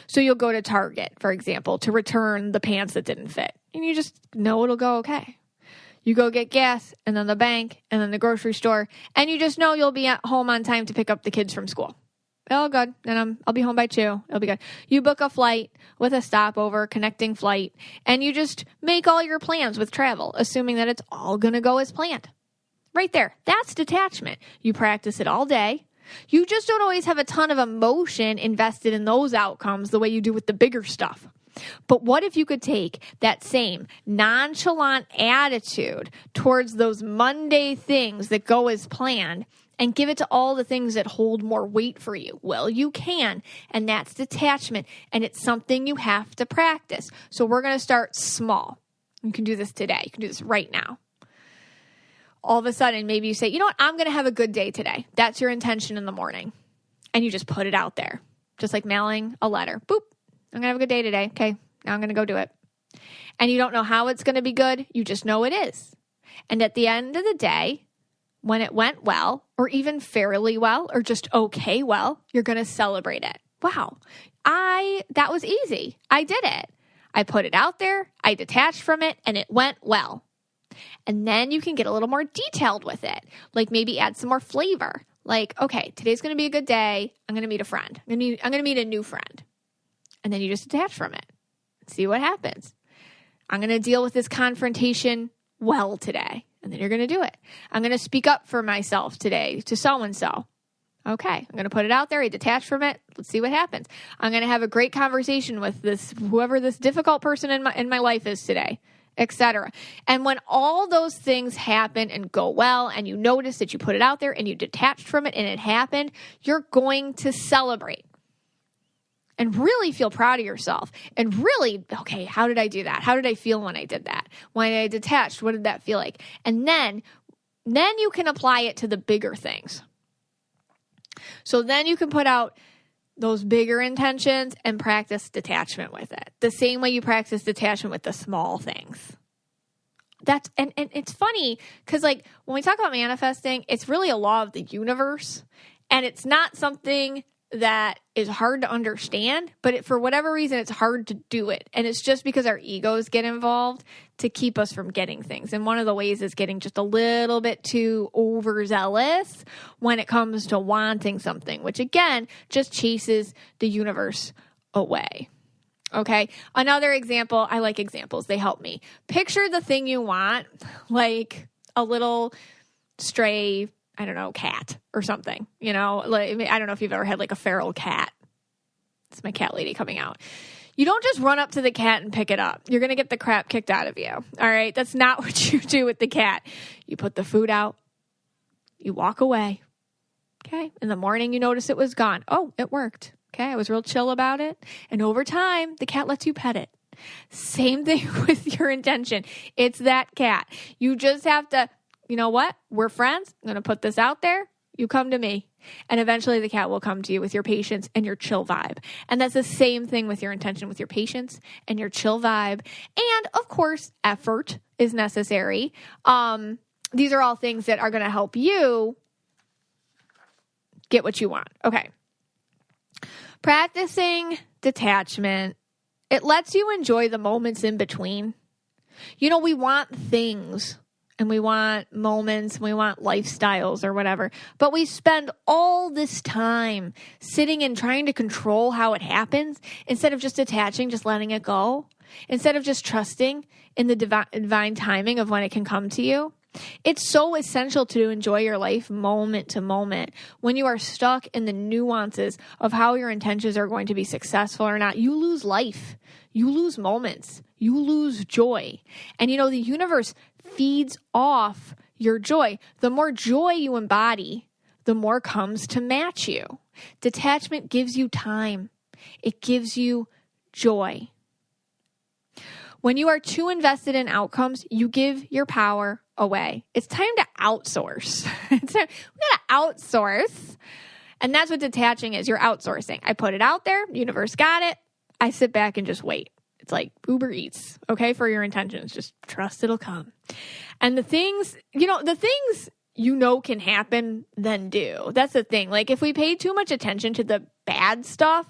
So you'll go to Target, for example, to return the pants that didn't fit. And you just know it'll go okay. You go get gas, and then the bank, and then the grocery store, and you just know you'll be at home on time to pick up the kids from school. Oh, good. Then I'll be home by 2. It'll be good. You book a flight with a stopover, connecting flight, and you just make all your plans with travel, assuming that it's all going to go as planned. Right there. That's detachment. You practice it all day. You just don't always have a ton of emotion invested in those outcomes the way you do with the bigger stuff. But what if you could take that same nonchalant attitude towards those Monday things that go as planned and give it to all the things that hold more weight for you? Well, you can, and that's detachment, and it's something you have to practice. So we're going to start small. You can do this today. You can do this right now. All of a sudden, maybe you say, you know what, I'm going to have a good day today. That's your intention in the morning. And you just put it out there, just like mailing a letter. Boop, I'm going to have a good day today. Okay, now I'm going to go do it. And you don't know how it's going to be good. You just know it is. And at the end of the day, when it went well, or even fairly well, or just okay well, you're going to celebrate it. Wow, that was easy. I did it. I put it out there, I detached from it, and it went well. And then you can get a little more detailed with it. Like maybe add some more flavor. Like, okay, today's going to be a good day. I'm going to meet a friend. I'm going to meet a new friend. And then you just detach from it. See what happens. I'm going to deal with this confrontation well today. And then you're going to do it. I'm going to speak up for myself today to so-and-so. Okay, I'm going to put it out there. I detach from it. Let's see what happens. I'm going to have a great conversation with whoever this difficult person in my life is today, etc. And when all those things happen and go well, and you notice that you put it out there and you detached from it and it happened, you're going to celebrate and really feel proud of yourself. And really, okay, how did I do that? How did I feel when I did that? When I detached, what did that feel like? And then you can apply it to the bigger things. So then you can put out those bigger intentions and practice detachment with it. The same way you practice detachment with the small things. And it's funny because like when we talk about manifesting, it's really a law of the universe, and it's not something that is hard to understand, but for whatever reason, it's hard to do it. And it's just because our egos get involved to keep us from getting things. And one of the ways is getting just a little bit too overzealous when it comes to wanting something, which again, just chases the universe away. Okay. Another example, I like examples. They help me. Picture the thing you want, like a little stray, I don't know, cat or something, like, I don't know if you've ever had like a feral cat. It's my cat lady coming out. You don't just run up to the cat and pick it up. You're going to get the crap kicked out of you. All right. That's not what you do with the cat. You put the food out. You walk away. Okay. In the morning, you notice it was gone. Oh, it worked. Okay. I was real chill about it. And over time, the cat lets you pet it. Same thing with your intention. It's that cat. You just have to, you know what? We're friends. I'm going to put this out there. You come to me. And eventually the cat will come to you with your patience and your chill vibe. And that's the same thing with your intention, with your patience and your chill vibe. And of course, effort is necessary. These are all things that are going to help you get what you want. Okay. Practicing detachment, it lets you enjoy the moments in between. We want things. And we want moments, we want lifestyles or whatever. But we spend all this time sitting and trying to control how it happens instead of just detaching, just letting it go. Instead of just trusting in the divine timing of when it can come to you. It's so essential to enjoy your life moment to moment. When you are stuck in the nuances of how your intentions are going to be successful or not, you lose life. You lose moments. You lose joy. And the universe feeds off your joy. The more joy you embody, the more comes to match you. Detachment gives you time. It gives you joy. When you are too invested in outcomes, you give your power away. It's time to outsource. We got to outsource. And that's what detaching is. You're outsourcing. I put it out there. Universe got it. I sit back and just wait. It's like Uber Eats, okay, for your intentions. Just trust it'll come. And the things can happen, then do. That's the thing. Like if we pay too much attention to the bad stuff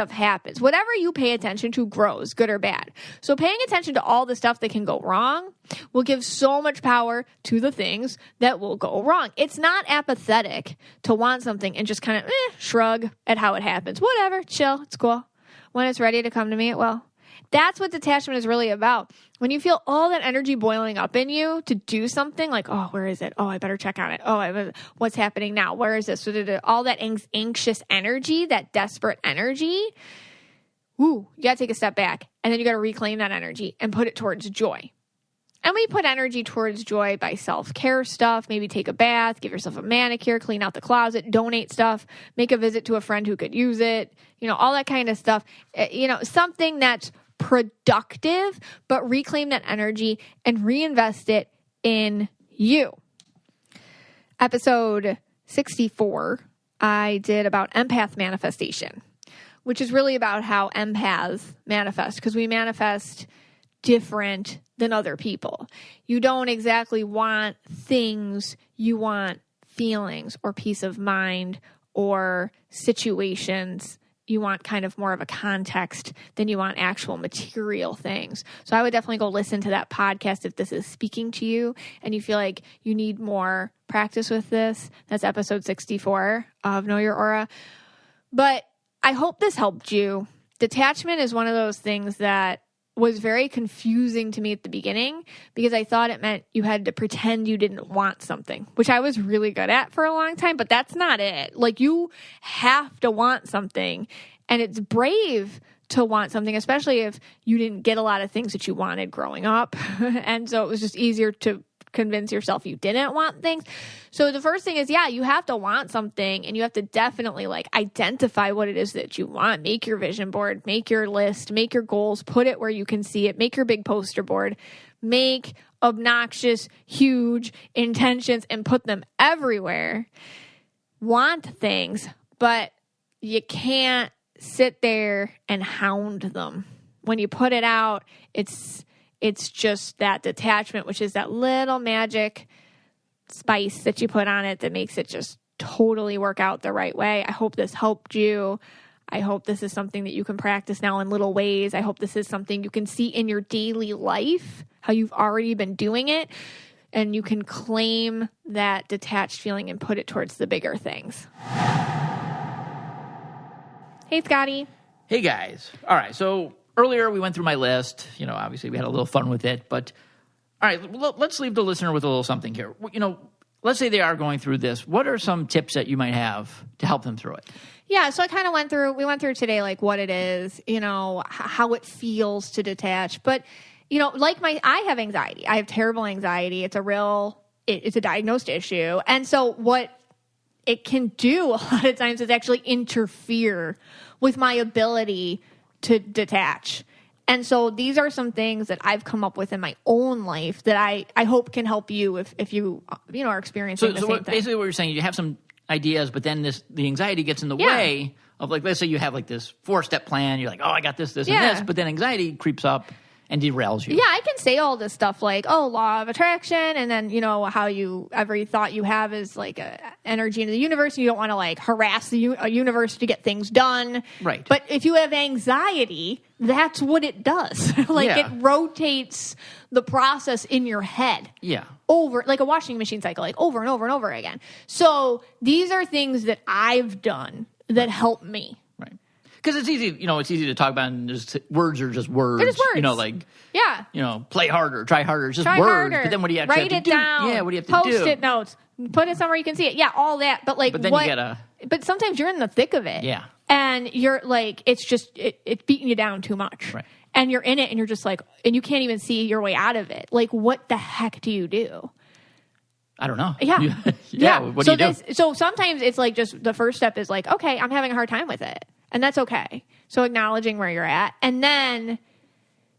happens. Whatever you pay attention to grows, good or bad. So paying attention to all the stuff that can go wrong will give so much power to the things that will go wrong. It's not apathetic to want something and just kind of shrug at how it happens. Whatever, chill, it's cool. When it's ready to come to me, it will. That's what detachment is really about. When you feel all that energy boiling up in you to do something like, oh, where is it? Oh, I better check on it. Oh, what's happening now? Where is this? All that anxious energy, that desperate energy. you got to take a step back, and then you got to reclaim that energy and put it towards joy. And we put energy towards joy by self-care stuff, maybe take a bath, give yourself a manicure, clean out the closet, donate stuff, make a visit to a friend who could use it, all that kind of stuff. Something that's productive, but reclaim that energy and reinvest it in you. Episode 64, I did about empath manifestation, which is really about how empaths manifest, because we manifest different than other people. You don't exactly want things, you want feelings or peace of mind or situations. You want kind of more of a context than you want actual material things. So I would definitely go listen to that podcast if this is speaking to you and you feel like you need more practice with this. That's episode 64 of Know Your Aura. But I hope this helped you. Detachment is one of those things that was very confusing to me at the beginning because I thought it meant you had to pretend you didn't want something, which I was really good at for a long time, but that's not it. Like, you have to want something, and it's brave to want something, especially if you didn't get a lot of things that you wanted growing up. And so it was just easier to convince yourself you didn't want things. So the first thing is, you have to want something, and you have to definitely identify what it is that you want. Make your vision board, make your list, make your goals, put it where you can see it, make your big poster board, make obnoxious, huge intentions and put them everywhere. Want things, but you can't sit there and hound them. When you put it out, it's just that detachment, which is that little magic spice that you put on it that makes it just totally work out the right way. I hope this helped you. I hope this is something that you can practice now in little ways. I hope this is something you can see in your daily life, how you've already been doing it, and you can claim that detached feeling and put it towards the bigger things. Hey, Scotty. Hey, guys. All right, so earlier, we went through my list. Obviously, we had a little fun with it. But, all right, let's leave the listener with a little something here. Let's say they are going through this. What are some tips that you might have to help them through it? Yeah, so I kind of went through today, what it is, how it feels to detach. But, I have anxiety. I have terrible anxiety. It's a diagnosed issue. And so what it can do a lot of times is actually interfere with my ability to detach. And so these are some things that I've come up with in my own life that I hope can help you if you are experiencing the same thing. Basically what you're saying, you have some ideas, but then the anxiety gets in the way of, let's say you have this 4-step plan. You're like, oh, I got this, and this, but then anxiety creeps up and derails you. Yeah, I can say all this stuff law of attraction, and then, how every thought you have is a energy into the universe, and you don't want to harass the universe to get things done. Right. But if you have anxiety, that's what it does. It rotates the process in your head. Yeah. Over, like a washing machine cycle, over and over and over again. So these are things that I've done that help me. Right. Because it's easy, it's easy to talk about, and words are just words. They're just words. Play harder, try harder. It's just try words. Harder. But then what do you actually have to do? Write it down. Yeah, what do you have to do? Post-it notes. Put it somewhere you can see it. Yeah, all that. But then you gotta. But sometimes you're in the thick of it. Yeah. And you're it's just it's beating you down too much. Right. And you're in it, and you're just and you can't even see your way out of it. What the heck do you do? I don't know. Yeah. Yeah. What do you do? So sometimes it's just the first step is okay, I'm having a hard time with it. And that's okay. So acknowledging where you're at. And then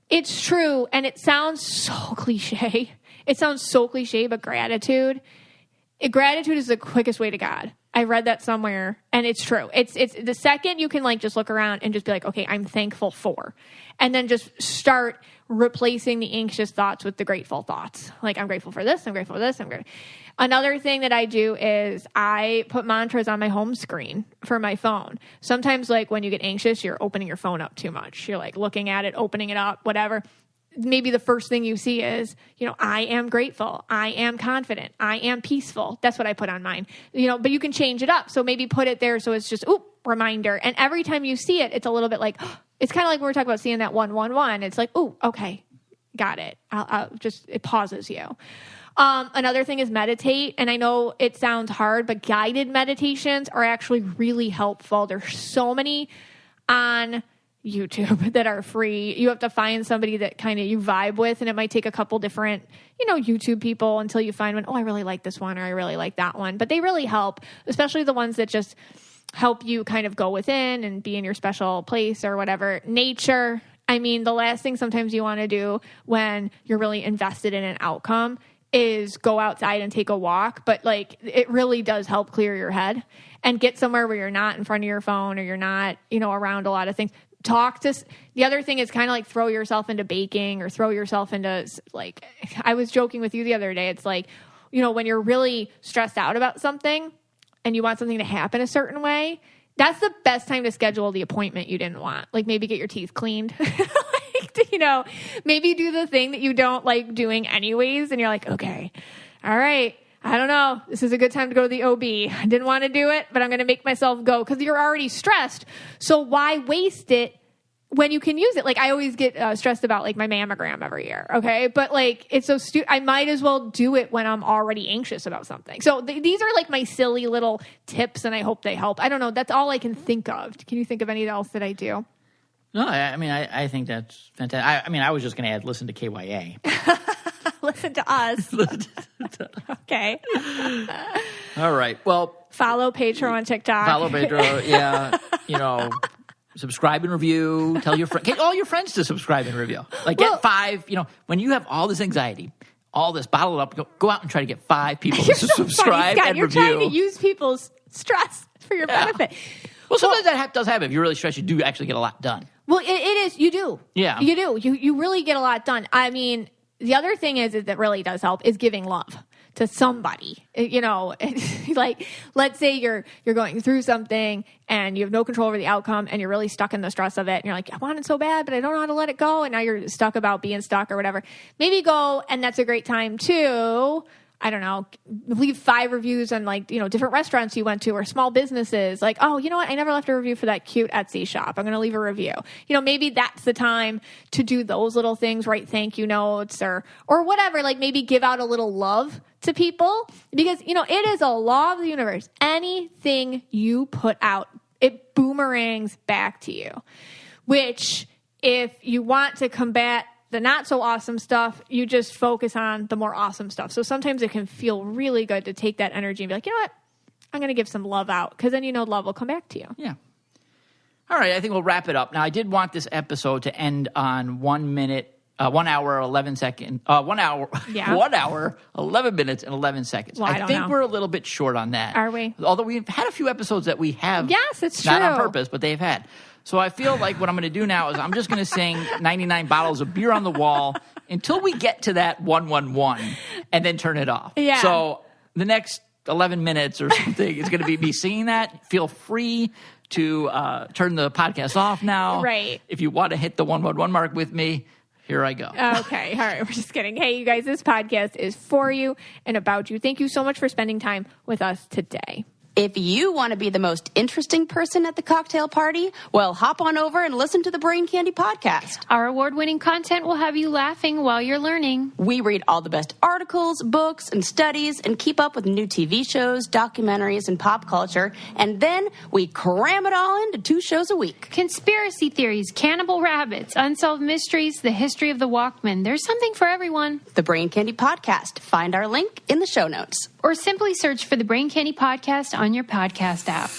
it's true. And it sounds so cliche. But gratitude is the quickest way to God. I read that somewhere, and it's true. It's the second you can just look around and just be okay, I'm thankful for, and then just start replacing the anxious thoughts with the grateful thoughts. I'm grateful for this. I'm grateful for this. Another thing that I do is I put mantras on my home screen for my phone. Sometimes when you get anxious, you're opening your phone up too much. You're looking at it, opening it up, whatever. Maybe the first thing you see is, I am grateful. I am confident. I am peaceful. That's what I put on mine. But you can change it up. So maybe put it there so it's just, reminder. And every time you see it, it's a little bit it's kind of like when we're talking about seeing that 111. It's okay, got it. I'll just, it pauses you. Another thing is meditate. And I know it sounds hard, but guided meditations are actually really helpful. There's so many on YouTube that are free. You have to find somebody that kind of you vibe with, and it might take a couple different, YouTube people until you find one. Oh, I really like this one, or I really like that one. But they really help, especially the ones that just help you kind of go within and be in your special place or whatever. Nature. I mean, the last thing sometimes you want to do when you're really invested in an outcome is go outside and take a walk. But it really does help clear your head and get somewhere where you're not in front of your phone or you're not, around a lot of things. The other thing is kind of throw yourself into baking or throw yourself into I was joking with you the other day. It's when you're really stressed out about something and you want something to happen a certain way, that's the best time to schedule the appointment you didn't want. Maybe get your teeth cleaned, maybe do the thing that you don't like doing anyways. And you're like, okay, all right. I don't know. This is a good time to go to the OB. I didn't want to do it, but I'm going to make myself go because you're already stressed. So why waste it when you can use it? I always get stressed about my mammogram every year. Okay. But it's so stupid. I might as well do it when I'm already anxious about something. So these are my silly little tips, and I hope they help. I don't know. That's all I can think of. Can you think of anything else that I do? No, I think that's fantastic. I was just going to add, listen to KYA. Listen to us. Okay. All right. Well, follow Pedro on TikTok. Follow Pedro. Yeah. Subscribe and review. Tell your get all your friends to subscribe and review. Get 5. When you have all this anxiety, all this, bottle it up. Go out and try to get 5 people to subscribe and you're review. You're trying to use people's stress for your benefit. Well, sometimes that does happen. If you're really stressed, you do actually get a lot done. Well, it is. You do. Yeah. You do. You really get a lot done. The other thing is that really does help is giving love to somebody. Let's say you're going through something and you have no control over the outcome and you're really stuck in the stress of it. And you're like, I want it so bad, but I don't know how to let it go. And now you're stuck about being stuck or whatever. Maybe go, and that's a great time too. I don't know, leave 5 reviews on different restaurants you went to or small businesses. Oh, you know what? I never left a review for that cute Etsy shop. I'm going to leave a review. Maybe that's the time to do those little things, write thank you notes or whatever. Maybe give out a little love to people because, it is a law of the universe. Anything you put out, it boomerangs back to you, which if you want to combat the not so awesome stuff, you just focus on the more awesome stuff. So sometimes it can feel really good to take that energy and be like, you know what? I'm going to give some love out because then love will come back to you. Yeah. All right. I think we'll wrap it up. Now, I did want this episode to end on 1 hour, 11 seconds. 1 hour, yeah. 1 hour, 11 minutes, and 11 seconds. Well, I think we're a little bit short on that. Are we? Although we've had a few episodes that we have. Yes, it's not true. on purpose, but they've had. So I feel like what I'm going to do now is I'm just going to sing 99 bottles of beer on the wall until we get to that 111 and then turn it off. Yeah. So the next 11 minutes or something is going to be me singing that. Feel free to turn the podcast off now. Right. If you want to hit the 111 mark with me, here I go. Okay. All right. We're just kidding. Hey, you guys, this podcast is for you and about you. Thank you so much for spending time with us today. If you want to be the most interesting person at the cocktail party, well, hop on over and listen to the Brain Candy podcast. Our award-winning content will have you laughing while you're learning. We read all the best articles, books, and studies and keep up with new TV shows, documentaries, and pop culture. And then we cram it all into 2 shows a week. Conspiracy theories, cannibal rabbits, unsolved mysteries, the history of the Walkman. There's something for everyone. The Brain Candy podcast. Find our link in the show notes. Or simply search for the Brain Candy podcast on your podcast app.